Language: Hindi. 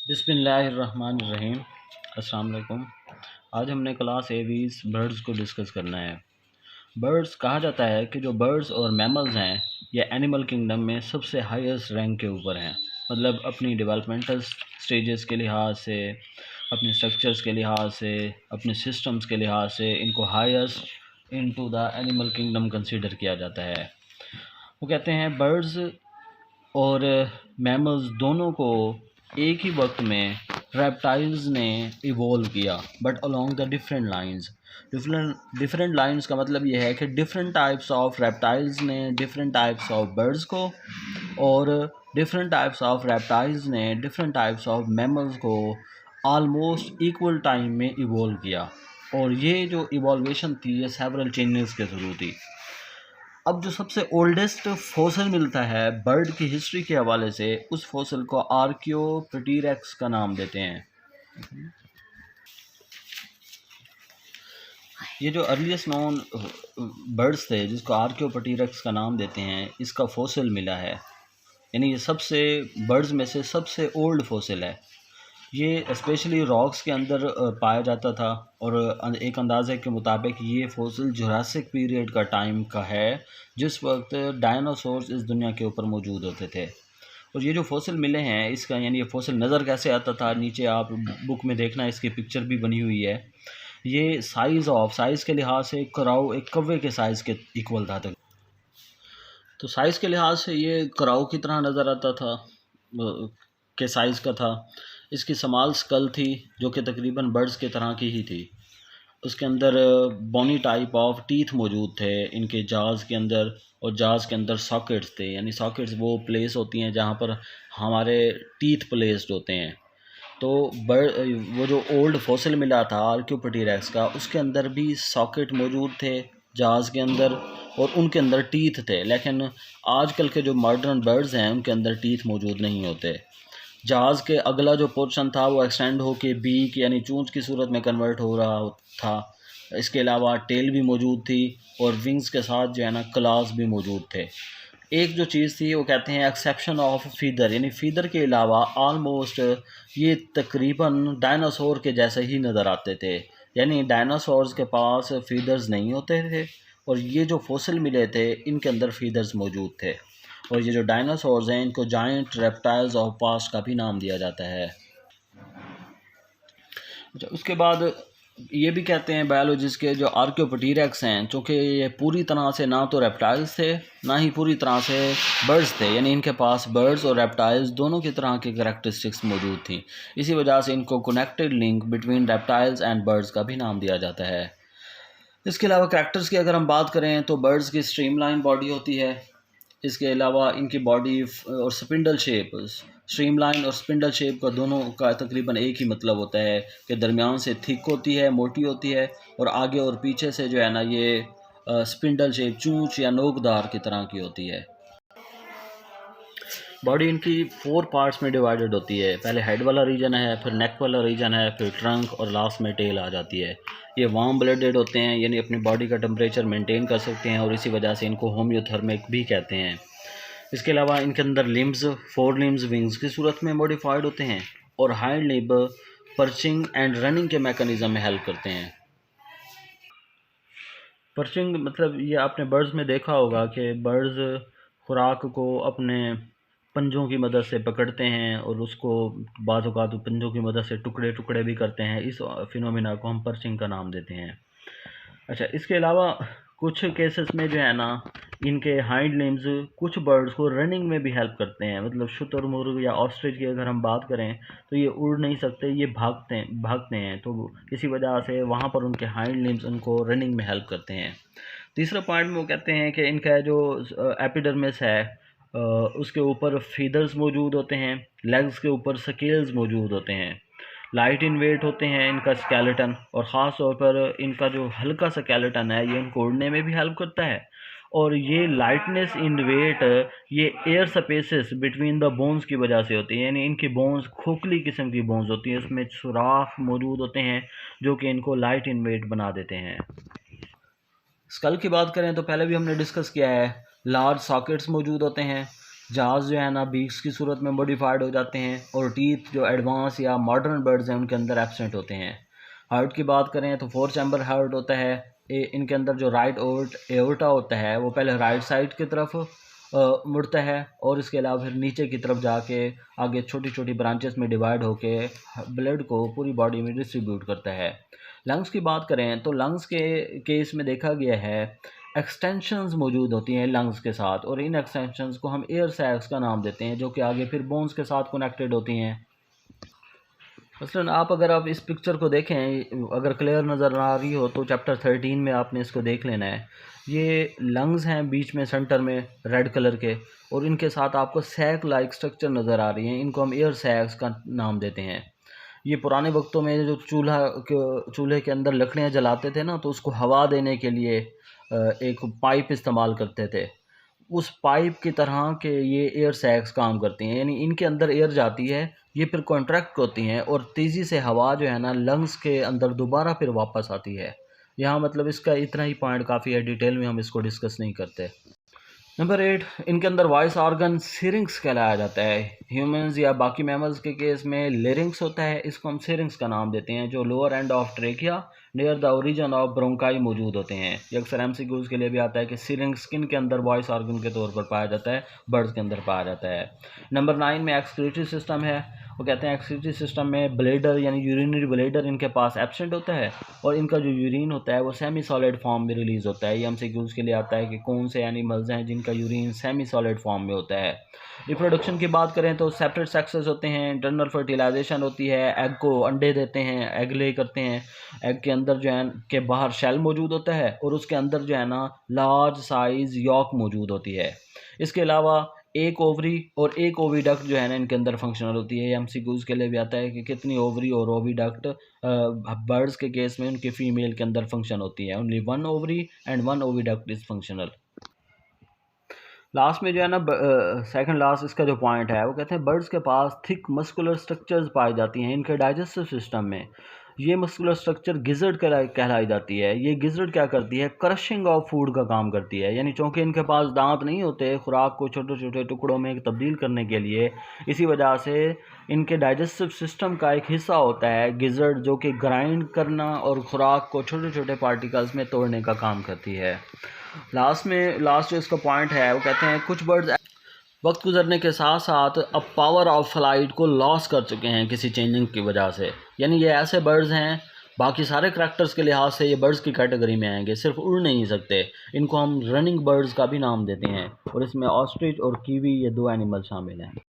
बिस्मिल्लाहिर्रहमानिर्रहीम। अस्सलाम वालेकुम। आज हमने क्लास एवीज बर्ड्स को डिस्कस करना है। बर्ड्स कहा जाता है कि जो बर्ड्स और मैमल्स हैं ये एनिमल किंगडम में सबसे हाईएस्ट रैंक के ऊपर हैं। मतलब अपनी डेवलपमेंटल स्टेजेस के लिहाज से, अपने स्ट्रक्चर्स के लिहाज से, अपने सिस्टम्स के लिहाज से इनको highest into the animal kingdom consider किया जाता है। वो कहते हैं बर्ड्स और मैमल्स दोनों को एक ही वक्त में रेप्टाइल्स ने इवोल्व किया, but along the different lines. Different lines का मतलब ये है कि डिफरेंट टाइप्स ऑफ रेप्टाइल्स ने डिफरेंट टाइप्स ऑफ बर्ड्स को, और डिफरेंट टाइप्स ऑफ रेप्टाइल्स ने डिफरेंट टाइप्स ऑफ मैमल्स को आलमोस्ट इक्वल टाइम में इवोल्व किया। और ये जो इवोल्वेशन थी ये सेवरल चेंजेस के थ्रू थी। अब जो सबसे ओल्डेस्ट फॉसिल मिलता है बर्ड की हिस्ट्री के हवाले से, उस फॉसिल को आर्कियोप्टेरिक्स का नाम देते हैं। ये जो अर्लीस्ट नोन बर्ड्स थे जिसको आर्कियोप्टेरिक्स का नाम देते हैं, इसका फॉसिल मिला है। यानी ये सबसे बर्ड्स में से सबसे ओल्ड फॉसिल है। ये स्पेशली रॉक्स के अंदर पाया जाता था, और एक अंदाज़े के मुताबिक ये फॉसिल जुरासिक पीरियड का टाइम का है, जिस वक्त डायनासोर्स इस दुनिया के ऊपर मौजूद होते थे। और ये जो फॉसिल मिले हैं इसका, यानी ये फॉसिल नज़र कैसे आता था, नीचे आप बुक में देखना इसकी पिक्चर भी बनी हुई है। ये साइज़ के लिहाज से कराऊ एक कौवे के साइज़ के इक्वल था। तो साइज़ के लिहाज से ये कराऊ की तरह नज़र आता था, के साइज़ का था। इसकी स्मॉल स्कल थी जो कि तकरीबन बर्ड्स के तरह की ही थी। उसके अंदर बोनी टाइप ऑफ टीथ मौजूद थे इनके जाज़ के अंदर, और जाज़ के अंदर सॉकेट्स थे। यानी सॉकेट्स वो प्लेस होती हैं जहाँ पर हमारे टीथ प्लेस्ड होते हैं। तो वो जो ओल्ड फॉसिल मिला था आर्कियोप्टेरिक्स का, उसके अंदर भी सॉकेट मौजूद थे जाज़ के अंदर, और उनके अंदर टीथ थे। लेकिन आजकल के जो मॉडर्न बर्ड्स हैं उनके अंदर टीथ मौजूद नहीं होते। जहाज़ के अगला जो पोर्शन था वो एक्सटेंड होके बीक यानी चोंच की सूरत में कन्वर्ट हो रहा था। इसके अलावा टेल भी मौजूद थी, और विंग्स के साथ जो है ना क्लास भी मौजूद थे। एक जो चीज़ थी वो कहते हैं एक्सेप्शन ऑफ फीदर, यानी फीदर के अलावा आलमोस्ट ये तकरीबन डायनासोर के जैसे ही नज़र आते थे। यानी डायनासोर्स के पास फीदर्स नहीं होते थे, और ये जो फॉसिल मिले थे इनके अंदर फीदर्स मौजूद थे। और ये जो डायनासोर्स हैं इनको जायंट रेप्टाइल्स ऑफ पास्ट का भी नाम दिया जाता है। अच्छा, उसके बाद ये भी कहते हैं बायोलॉजिस्ट के जो आर्कियोप्टेरिक्स हैं, चूँकि ये पूरी तरह से ना तो रेप्टाइल्स थे ना ही पूरी तरह से बर्ड्स थे, यानी इनके पास बर्ड्स और रेप्टाइल्स दोनों की तरह की करैक्टरिस्टिक्स मौजूद थी। इसी वजह से इनको connected link between reptiles and birds का भी नाम दिया जाता है। इसके अलावा करैक्टर्स की अगर हम बात करें तो बर्ड्स की स्ट्रीमलाइन बॉडी होती है। इसके अलावा इनकी बॉडी और स्पिंडल शेप, स्ट्रीमलाइन और स्पिंडल शेप का दोनों का तकरीबन एक ही मतलब होता है कि दरमियान से थिक होती है, मोटी होती है, और आगे और पीछे से जो है ना ये स्पिंडल शेप चूंच या नोकदार की तरह की होती है। बॉडी इनकी 4 पार्ट्स में डिवाइडेड होती है। पहले हेड वाला रीजन है, फिर नेक वाला रीजन है, फिर ट्रंक, और लास्ट में टेल आ जाती है। ये वार्म ब्लडेड होते हैं, यानी अपनी बॉडी का टेम्परेचर मेंटेन कर सकते हैं, और इसी वजह से इनको होम्योथर्मिक भी कहते हैं। इसके अलावा इनके अंदर लिम्स, 4 लिम्स विंग्स की सूरत में मॉडिफाइड होते हैं, और hind limb perching and running के मैकेनिज्म में हेल्प करते हैं। पर्चिंग मतलब ये आपने बर्ड्स में देखा होगा कि बर्ड्स खुराक को अपने पंजों की मदद से पकड़ते हैं, और उसको बाज़ औक़ात पंजों की मदद से टुकड़े टुकड़े भी करते हैं। इस फिनोमिना को हम पर्चिंग का नाम देते हैं। अच्छा, इसके अलावा कुछ केसेस में जो है ना इनके हाइंड लिम्स कुछ बर्ड्स को रनिंग में भी हेल्प करते हैं। मतलब शुतुरमुर्ग या ऑस्ट्रिच की अगर हम बात करें तो ये उड़ नहीं सकते, ये भागते हैं, तो इसी वजह से वहाँ पर उनके हाइंड लिम्स उनको रनिंग में हेल्प करते हैं। तीसरा पॉइंट में वो कहते हैं कि इनका जो एपिडर्मिस है उसके ऊपर फीदर्स मौजूद होते हैं, लेग्स के ऊपर स्केल्स मौजूद होते हैं, लाइट इन वेट होते हैं इनका स्केलेटन, और ख़ास तौर पर इनका जो हल्का स्केलेटन है ये इनको उड़ने में भी हेल्प करता है। और ये लाइटनेस इन वेट ये air spaces between the bones की वजह से होती है। यानी इनकी बोन्स खोखली किस्म की बोन्स होती हैं, उसमें सुराख मौजूद होते हैं जो कि इनको लाइट इन वेट बना देते हैं। स्कल की बात करें तो पहले भी हमने डिस्कस किया है, लार्ज सॉकेट्स मौजूद होते हैं, जहाज़ जो है ना बीक्स की सूरत में मॉडिफाइड हो जाते हैं और टीथ जो एडवांस या मॉडर्न बर्ड्स हैं उनके अंदर एब्सेंट होते हैं। हार्ट की बात करें तो 4 चैम्बर हार्ट होता है। इनके अंदर जो राइट एओर्टा होता है वो पहले राइट साइड की तरफ मुड़ता है और इसके अलावा फिर नीचे की तरफ जाके आगे छोटी छोटी ब्रांचेस में डिवाइड होके ब्लड को पूरी बॉडी में डिस्ट्रीब्यूट करता है। लंग्स की बात करें तो लंग्स के केस में देखा गया है एक्सटेंशंस मौजूद होती हैं लंग्स के साथ, और इन एक्सटेंशंस को हम एयर सैक्स का नाम देते हैं, जो कि आगे फिर बोन्स के साथ कनेक्टेड होती हैं। मसलन अगर आप इस पिक्चर को देखें, अगर क्लियर नज़र आ रही हो तो चैप्टर 13 में आपने इसको देख लेना है। ये लंग्स हैं बीच में सेंटर में रेड कलर के, और इनके साथ आपको सैक लाइक स्ट्रक्चर नज़र आ रही हैं, इनको हम एयर सैक्स का नाम देते हैं। ये पुराने वक्तों में जो चूल्हे के अंदर लकड़ियाँ जलाते थे ना, तो उसको हवा देने के लिए एक पाइप इस्तेमाल करते थे। उस पाइप की तरह के ये एयर सैक्स काम करती हैं, यानी इनके अंदर एयर जाती है, ये फिर कॉन्ट्रैक्ट होती हैं और तेज़ी से हवा जो है ना लंग्स के अंदर दोबारा फिर वापस आती है। यहाँ मतलब इसका इतना ही पॉइंट काफ़ी है, डिटेल में हम इसको डिस्कस नहीं करते। नंबर 8, इनके अंदर वॉइस ऑर्गन सिरिंक्स कहलाया जाता है। ह्यूमंस या बाकी मैमल्स के केस में लेरिंक्स होता है, इसको हम सिरिंक्स का नाम देते हैं, जो lower end of trachea near the origin of bronchi मौजूद होते हैं। ये अक्सर एमसीक्यूज के लिए भी आता है कि सिरिंक्स स्किन के अंदर वॉइस ऑर्गन के तौर पर पाया जाता है, बर्ड्स के अंदर पाया जाता है। नंबर 9 में एक्सक्रीटरी सिस्टम है। वो कहते हैं एक्सक्रीटरी सिस्टम में ब्लेडर यानी यूरिनरी ब्लेडर इनके पास एब्सेंट होता है, और इनका जो यूरिन होता है वो सेमी सॉलिड फॉर्म में रिलीज़ होता है। ये एमसीक्यूज के लिए आता है कि कौन से एनिमल्स हैं जिनका यूरिन सेमी सॉलिड फॉर्म में होता है। रिप्रोडक्शन की बात करें तो सेपरेट सेक्सेस होते हैं, इंटरनल फर्टिलाइजेशन होती है, एग को अंडे देते हैं, एग ले करते हैं। एग के अंदर जो है के बाहर शेल मौजूद होता है और उसके अंदर जो है ना लार्ज साइज़ यॉक मौजूद होती है। इसके अलावा एक ओवरी और एक ओविडक्ट जो है ना इनके अंदर फंक्शनल होती है। एमसीक्यूज के लिए भी आता है कि कितनी ओवरी और ओविडक्ट बर्ड्स के केस में उनके फीमेल के अंदर फंक्शन होती है। Only 1 ovary and 1 oviduct is functional. Last में जो है ना सेकंड लास्ट इसका जो पॉइंट है वो कहते हैं बर्ड्स के पास थिक मस्कुलर स्ट्रक्चर्स पाई जाती हैं इनके डाइजेस्टिव सिस्टम में। ये मस्कुलर स्ट्रक्चर गिजर्ड कहलाई जाती है। ये गिजर्ड क्या करती है, क्रशिंग ऑफ फूड का काम करती है, यानी चूँकि इनके पास दांत नहीं होते खुराक को छोटे छोटे टुकड़ों में तब्दील करने के लिए, इसी वजह से इनके डाइजेस्टिव सिस्टम का एक हिस्सा होता है गिजर्ड, जो कि ग्राइंड करना और खुराक को छोटे छोटे पार्टिकल्स में तोड़ने का काम करती है। लास्ट जो इसका पॉइंट है वो कहते हैं कुछ बर्ड्स वक्त गुजरने के साथ साथ अब पावर ऑफ फ्लाइट को लॉस कर चुके हैं किसी चेंजिंग की वजह से, यानी ये ऐसे बर्ड्स हैं बाकी सारे करैक्टर्स के लिहाज से ये बर्ड्स की कैटेगरी में आएंगे, सिर्फ उड़ नहीं सकते। इनको हम रनिंग बर्ड्स का भी नाम देते हैं, और इसमें ऑस्ट्रिच और कीवी ये 2 एनिमल शामिल हैं।